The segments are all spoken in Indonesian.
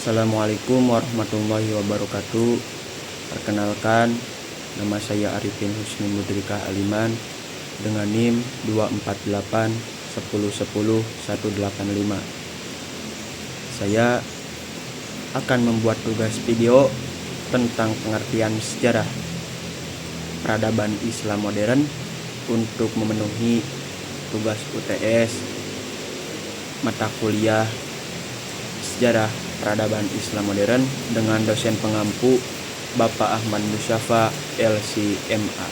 Assalamualaikum warahmatullahi wabarakatuh. Perkenalkan, nama saya Arifin Husni Mudrika Aliman dengan NIM 24810100185. Saya akan membuat tugas video tentang pengertian sejarah peradaban Islam modern untuk memenuhi tugas UTS mata kuliah sejarah peradaban Islam modern dengan dosen pengampu Bapak Ahmad Musyafa LCMA.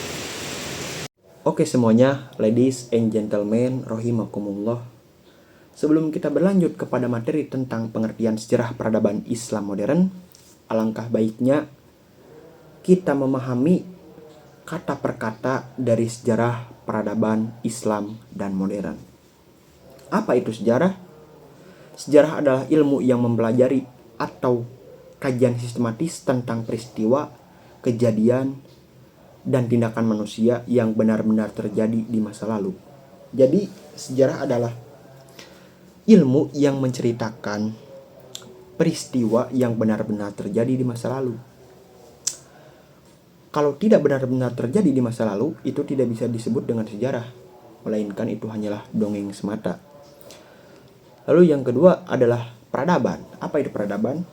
Oke semuanya, ladies and gentlemen, rahimakumullah. Sebelum kita berlanjut kepada materi tentang pengertian sejarah peradaban Islam modern, alangkah baiknya kita memahami kata per kata dari sejarah peradaban Islam dan modern. Apa itu sejarah? Sejarah adalah ilmu yang mempelajari atau kajian sistematis tentang peristiwa, kejadian, dan tindakan manusia yang benar-benar terjadi di masa lalu. Jadi, sejarah adalah ilmu yang menceritakan peristiwa yang benar-benar terjadi di masa lalu. Kalau tidak benar-benar terjadi di masa lalu, itu tidak bisa disebut dengan sejarah, melainkan itu hanyalah dongeng semata. Lalu yang kedua adalah peradaban. Apa itu peradaban?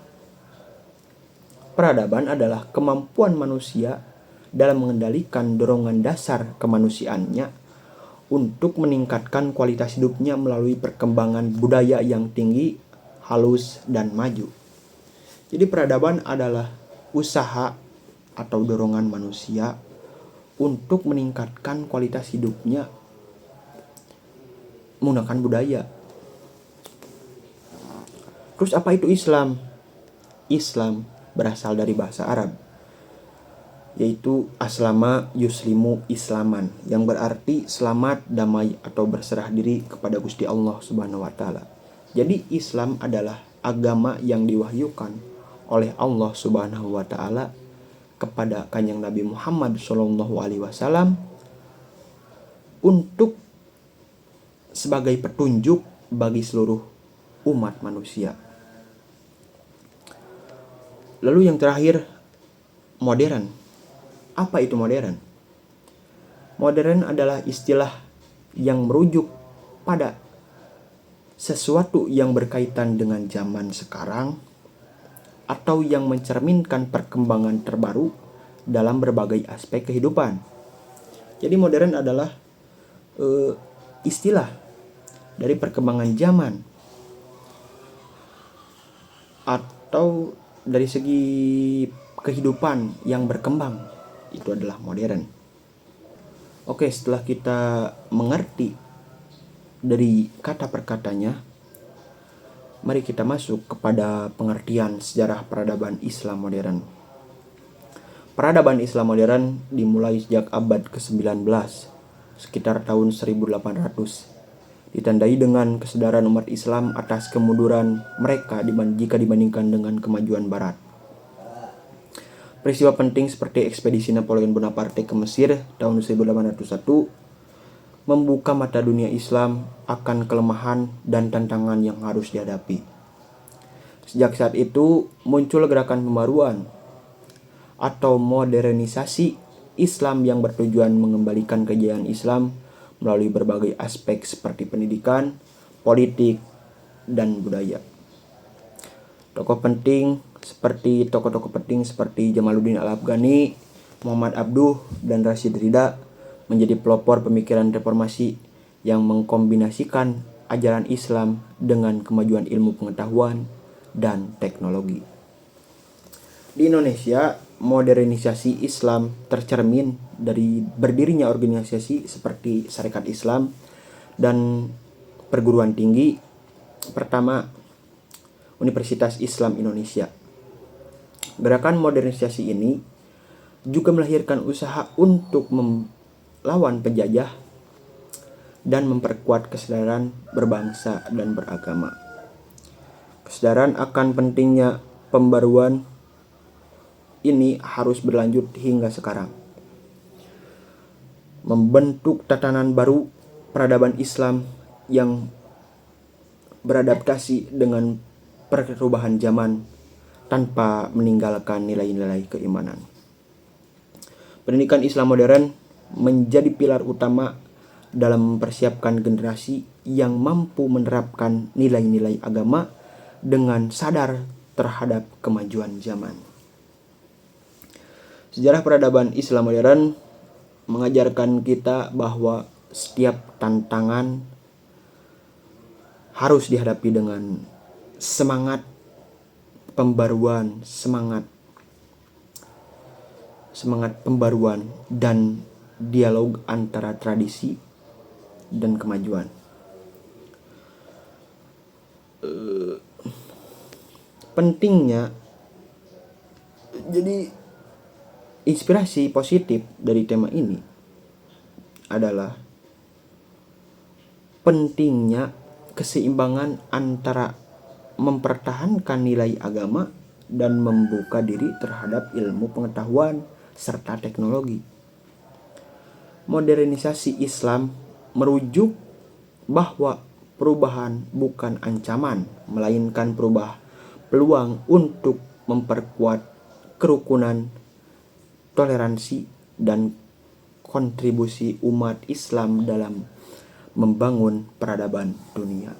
Peradaban adalah kemampuan manusia dalam mengendalikan dorongan dasar kemanusiaannya untuk meningkatkan kualitas hidupnya melalui perkembangan budaya yang tinggi, halus, dan maju. Jadi peradaban adalah usaha atau dorongan manusia untuk meningkatkan kualitas hidupnya menggunakan budaya. Terus apa itu Islam? Islam berasal dari bahasa Arab, yaitu aslama yuslimu islaman, yang berarti selamat, damai, atau berserah diri kepada Gusti Allah Subhanahu wa taala. Jadi Islam adalah agama yang diwahyukan oleh Allah Subhanahu wa taala kepada Kanjeng Nabi Muhammad sallallahu alaihi wasallam untuk sebagai petunjuk bagi seluruh umat manusia. Lalu yang terakhir, modern. Apa itu modern? Modern adalah istilah yang merujuk pada sesuatu yang berkaitan dengan zaman sekarang atau yang mencerminkan perkembangan terbaru dalam berbagai aspek kehidupan. Jadi modern adalah istilah dari perkembangan zaman atau dari segi kehidupan yang berkembang, itu adalah modern. Oke, setelah kita mengerti dari kata per katanya, mari kita masuk kepada pengertian sejarah peradaban Islam modern. Peradaban Islam modern dimulai sejak abad ke-19, sekitar tahun 1800. Ditandai dengan kesadaran umat Islam atas kemunduran mereka jika dibandingkan dengan kemajuan Barat. Peristiwa penting seperti ekspedisi Napoleon Bonaparte ke Mesir tahun 1801 membuka mata dunia Islam akan kelemahan dan tantangan yang harus dihadapi. Sejak saat itu muncul gerakan pembaruan atau modernisasi Islam yang bertujuan mengembalikan kejayaan Islam melalui berbagai aspek seperti pendidikan, politik, dan budaya. Tokoh penting seperti Jamaluddin Al-Afghani, Muhammad Abduh, dan Rashid Rida menjadi pelopor pemikiran reformasi yang mengkombinasikan ajaran Islam dengan kemajuan ilmu pengetahuan dan teknologi. Di Indonesia, modernisasi Islam tercermin dari berdirinya organisasi seperti Sarekat Islam dan perguruan tinggi. Pertama, Universitas Islam Indonesia. Gerakan modernisasi ini juga melahirkan usaha untuk melawan penjajah dan memperkuat kesadaran berbangsa dan beragama. Kesadaran akan pentingnya pembaruan ini harus berlanjut hingga sekarang. Membentuk tatanan baru peradaban Islam yang beradaptasi dengan perubahan zaman tanpa meninggalkan nilai-nilai keimanan. Pendidikan Islam modern menjadi pilar utama dalam mempersiapkan generasi yang mampu menerapkan nilai-nilai agama dengan sadar terhadap kemajuan zaman. Sejarah peradaban Islam modern mengajarkan kita bahwa setiap tantangan harus dihadapi dengan semangat pembaruan, semangat pembaruan dan dialog antara tradisi dan kemajuan. Pentingnya, jadi inspirasi positif dari tema ini adalah pentingnya keseimbangan antara mempertahankan nilai agama dan membuka diri terhadap ilmu pengetahuan serta teknologi. Modernisasi Islam merujuk bahwa perubahan bukan ancaman, melainkan peluang untuk memperkuat kerukunan, toleransi, dan kontribusi umat Islam dalam membangun peradaban dunia.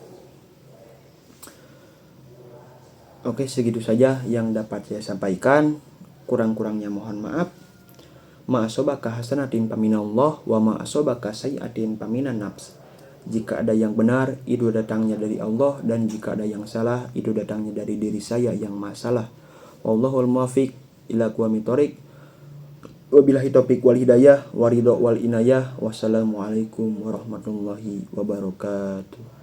Oke, segitu saja yang dapat saya sampaikan. Kurang-kurangnya mohon maaf. Ma asobaka hasanatin paminallah wa ma asobaka sayiatin paminan nafs. Jika ada yang benar, itu datangnya dari Allah, dan jika ada yang salah, itu datangnya dari diri saya yang masalah. Wallahul muwaffiq ila aqwamit thoriq. Wabillahi taufiq wal hidayah, waridho wal inayah. Wassalamualaikum warahmatullahi wabarakatuh.